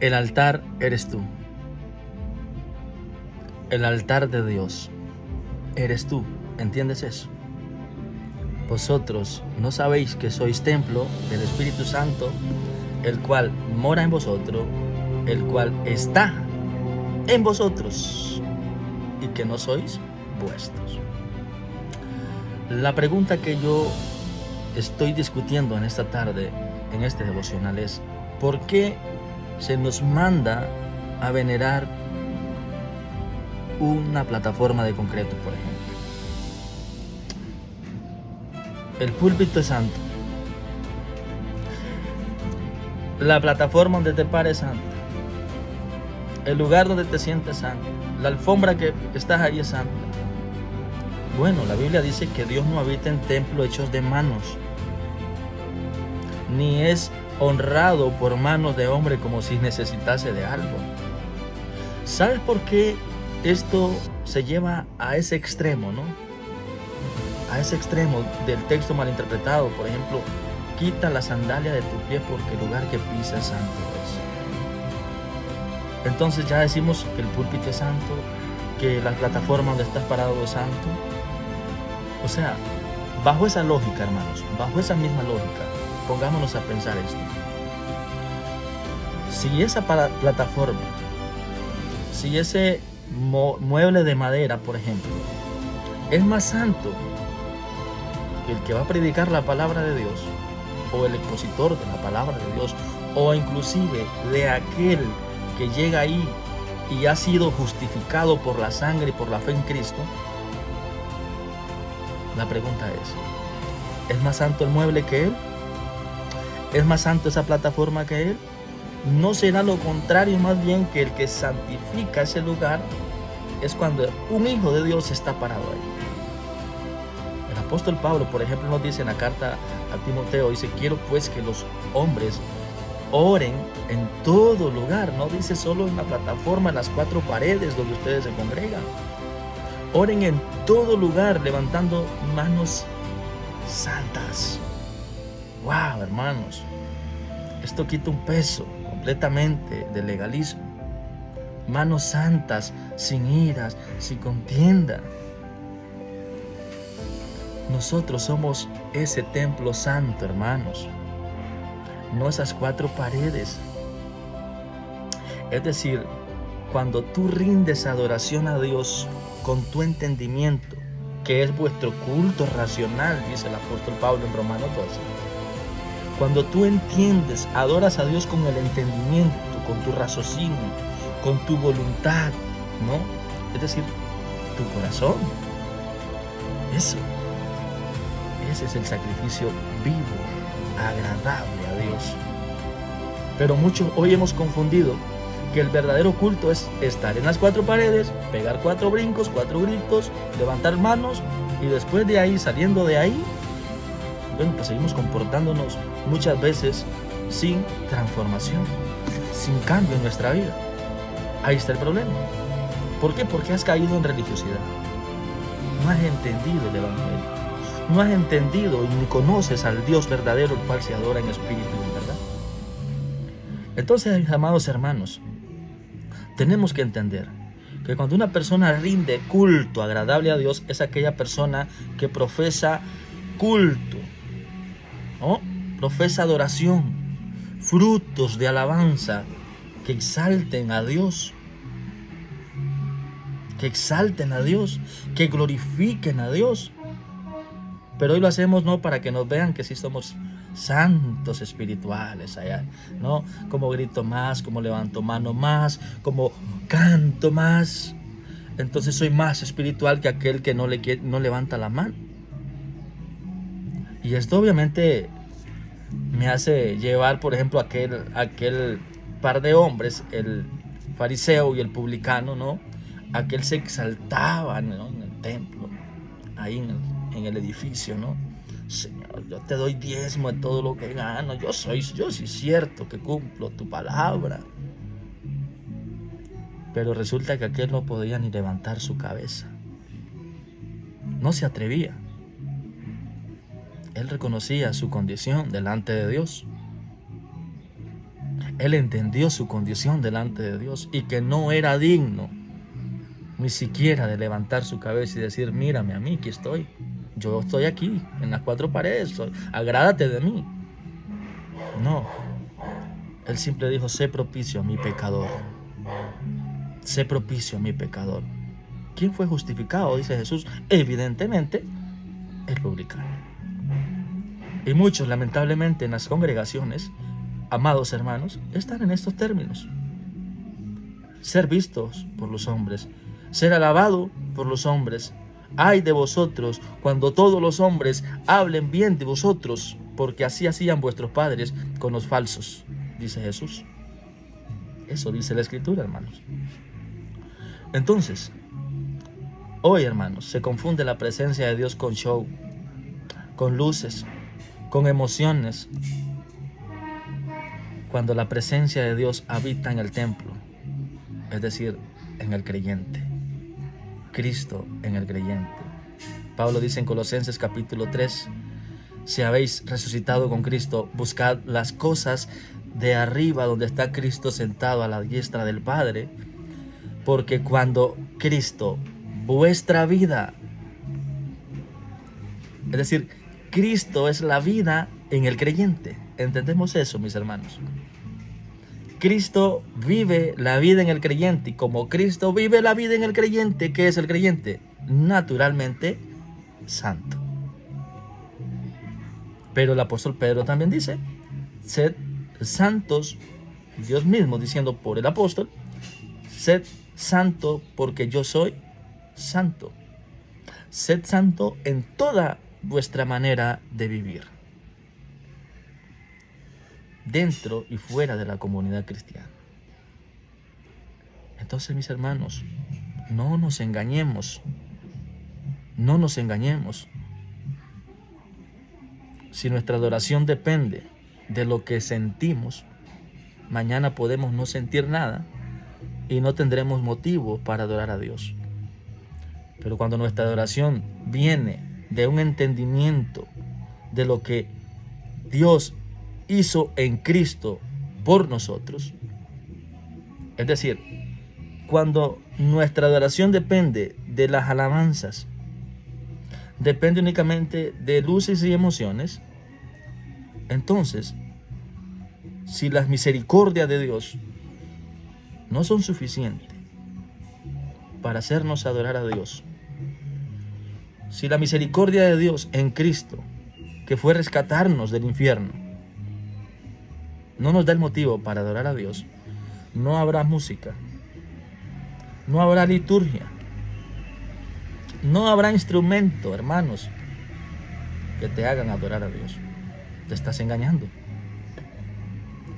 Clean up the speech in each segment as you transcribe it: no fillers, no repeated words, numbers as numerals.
El altar eres tú. El altar de Dios eres tú. ¿Entiendes eso? Vosotros no sabéis que sois templo del Espíritu Santo, el cual mora en vosotros, el cual está en vosotros, y que no sois vuestros. La pregunta que yo estoy discutiendo en esta tarde, en este devocional, es: ¿por qué se nos manda a venerar una plataforma de concreto, por ejemplo? El púlpito es santo. La plataforma donde te pares es santa. El lugar donde te sientes es santo. La alfombra que estás ahí es santa. Bueno, la Biblia dice que Dios no habita en templos hechos de manos, ni es honrado por manos de hombre como si necesitase de algo. ¿Sabes por qué esto se lleva a ese extremo, no? A ese extremo del texto malinterpretado. Por ejemplo, quita la sandalia de tu pie porque el lugar que pisas es santo es. Entonces ya decimos que el púlpito es santo, que la plataforma donde estás parado es santo. O sea, bajo esa lógica, hermanos, bajo esa misma lógica, pongámonos a pensar esto. Si esa plataforma, si ese mueble de madera, por ejemplo, es más santo que el que va a predicar la palabra de Dios, o el expositor de la palabra de Dios, o inclusive de aquel que llega ahí y ha sido justificado por la sangre y por la fe en Cristo, la pregunta ¿es más santo el mueble que él? ¿Es más santo esa plataforma que él? ¿No será lo contrario más bien que el que santifica ese lugar es cuando un hijo de Dios está parado ahí? El apóstol Pablo, por ejemplo, nos dice en la carta a Timoteo, dice: quiero pues que los hombres oren en todo lugar. No dice solo en la plataforma, en las cuatro paredes donde ustedes se congregan. Oren en todo lugar levantando manos santas. ¡Wow, hermanos! Esto quita un peso completamente del legalismo. Manos santas, sin iras, sin contienda. Nosotros somos ese templo santo, hermanos. No esas cuatro paredes. Es decir, cuando tú rindes adoración a Dios con tu entendimiento, que es vuestro culto racional, dice el apóstol Pablo en Romanos 12. Cuando tú entiendes, adoras a Dios con el entendimiento, con tu raciocinio, con tu voluntad, ¿no? Es decir, tu corazón. Ese es el sacrificio vivo, agradable a Dios. Pero muchos hoy hemos confundido que el verdadero culto es estar en las cuatro paredes, pegar 4 brincos, 4 gritos, levantar manos, y después de ahí, saliendo de ahí, bueno, pues seguimos comportándonos muchas veces sin transformación, sin cambio en nuestra vida. Ahí está el problema. ¿Por qué? Porque has caído en religiosidad. No has entendido el evangelio. No has entendido y ni conoces al Dios verdadero, el cual se adora en espíritu y en verdad. Entonces, amados hermanos, tenemos que entender que cuando una persona rinde culto agradable a Dios, es aquella persona que profesa culto, ¿no? Profesa adoración, frutos de alabanza que exalten a Dios, que glorifiquen a Dios. Pero hoy lo hacemos no para que nos vean que sí somos santos espirituales allá, ¿no? Como grito más, como levanto mano más, como canto más. Entonces soy más espiritual que aquel que no levanta la mano. Y esto obviamente me hace llevar, por ejemplo, aquel par de hombres, el fariseo y el publicano, ¿no? Aquel se exaltaba, ¿no? En el templo, ahí en el edificio, ¿no? Señor, yo te doy diezmo de todo lo que gano. Yo sí es cierto que cumplo tu palabra. Pero resulta que aquel no podía ni levantar su cabeza. No se atrevía. Él reconocía su condición delante de Dios. él entendió su condición delante de Dios y que no era digno ni siquiera de levantar su cabeza y decir, mírame a mí, aquí estoy. Yo estoy aquí, en las cuatro paredes, agrádate de mí. No, él siempre dijo, sé propicio a mi pecador. Sé propicio a mi pecador. ¿Quién fue justificado? Dice Jesús, evidentemente, el publicano. Y muchos, lamentablemente, en las congregaciones, amados hermanos, están en estos términos. Ser vistos por los hombres, ser alabado por los hombres. Ay de vosotros cuando todos los hombres hablen bien de vosotros, porque así hacían vuestros padres con los falsos, dice Jesús. Eso dice la Escritura, hermanos. Entonces, hoy, hermanos, se confunde la presencia de Dios con show, con luces, con emociones, cuando la presencia de Dios habita en el templo, es decir, en el creyente. Cristo en el creyente. Pablo dice en Colosenses capítulo 3, si habéis resucitado con Cristo, buscad las cosas de arriba donde está Cristo sentado a la diestra del Padre, porque cuando Cristo, vuestra vida, es decir, Cristo es la vida en el creyente. ¿Entendemos eso, mis hermanos? Cristo vive la vida en el creyente, y como Cristo vive la vida en el creyente, ¿qué es el creyente? Naturalmente santo. Pero el apóstol Pedro también dice, sed santos, Dios mismo diciendo por el apóstol, sed santo porque yo soy santo. Sed santo en toda vuestra manera de vivir, dentro y fuera de la comunidad cristiana. Entonces, mis hermanos, no nos engañemos. No nos engañemos. Si nuestra adoración depende de lo que sentimos, mañana podemos no sentir nada y no tendremos motivo para adorar a Dios. Pero cuando nuestra adoración viene de un entendimiento de lo que Dios hizo en Cristo por nosotros, es decir, cuando nuestra adoración depende de las alabanzas, depende únicamente de luces y emociones, entonces, si las misericordias de Dios no son suficientes para hacernos adorar a Dios, si la misericordia de Dios en Cristo, que fue rescatarnos del infierno, no nos da el motivo para adorar a Dios, no habrá música, no habrá liturgia, no habrá instrumento, hermanos, que te hagan adorar a Dios. Te estás engañando.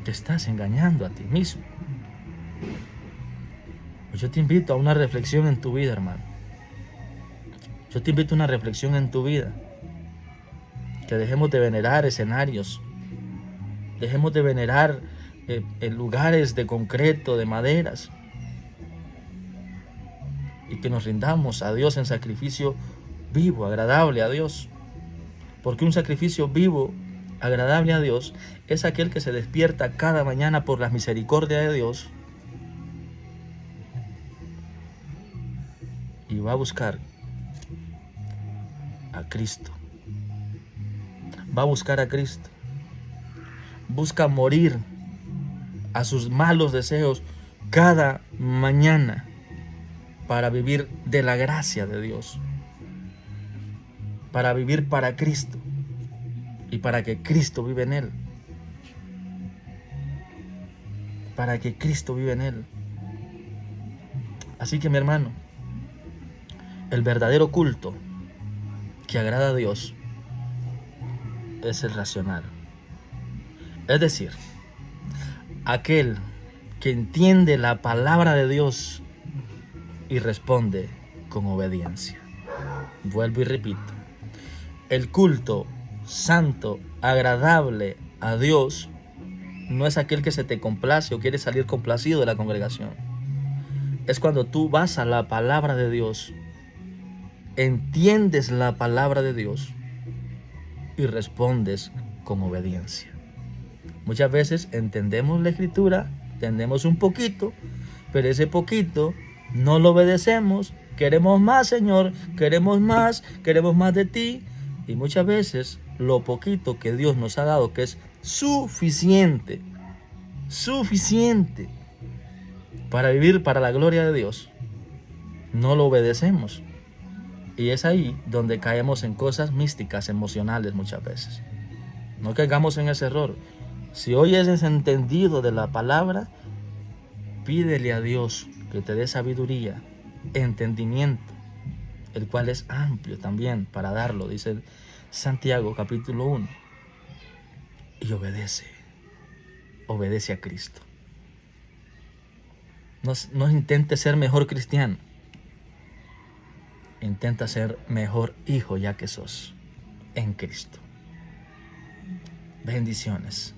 Te estás engañando a ti mismo. Pues yo te invito a una reflexión en tu vida, hermano. Yo te invito a una reflexión en tu vida. Que dejemos de venerar escenarios. Dejemos de venerar lugares de concreto, de maderas. Y que nos rindamos a Dios en sacrificio vivo, agradable a Dios. Porque un sacrificio vivo, agradable a Dios, es aquel que se despierta cada mañana por la misericordia de Dios y va a buscar a Cristo. Va a buscar a Cristo. Busca morir a sus malos deseos cada mañana para vivir de la gracia de Dios, para vivir para Cristo y para que Cristo vive en él, para que Cristo vive en él. Así que, mi hermano, el verdadero culto que agrada a Dios es el racional, es decir, aquel que entiende la palabra de Dios y responde con obediencia. Vuelvo y repito, el culto santo, agradable a Dios, no es aquel que se te complace o quiere salir complacido de la congregación. Es cuando tú vas a la palabra de Dios, entiendes la palabra de Dios y respondes con obediencia. Muchas veces entendemos la Escritura, entendemos un poquito, pero ese poquito no lo obedecemos. Queremos más, Señor, queremos más de ti. Y muchas veces lo poquito que Dios nos ha dado, que es suficiente para vivir para la gloria de Dios, no lo obedecemos. Y es ahí donde caemos en cosas místicas, emocionales muchas veces. No caigamos en ese error. Si hoy eres entendido de la palabra, pídele a Dios que te dé sabiduría, entendimiento, el cual es amplio también para darlo, dice Santiago capítulo 1. Y obedece a Cristo. No intentes ser mejor cristiano. Intenta ser mejor hijo ya que sos en Cristo. Bendiciones.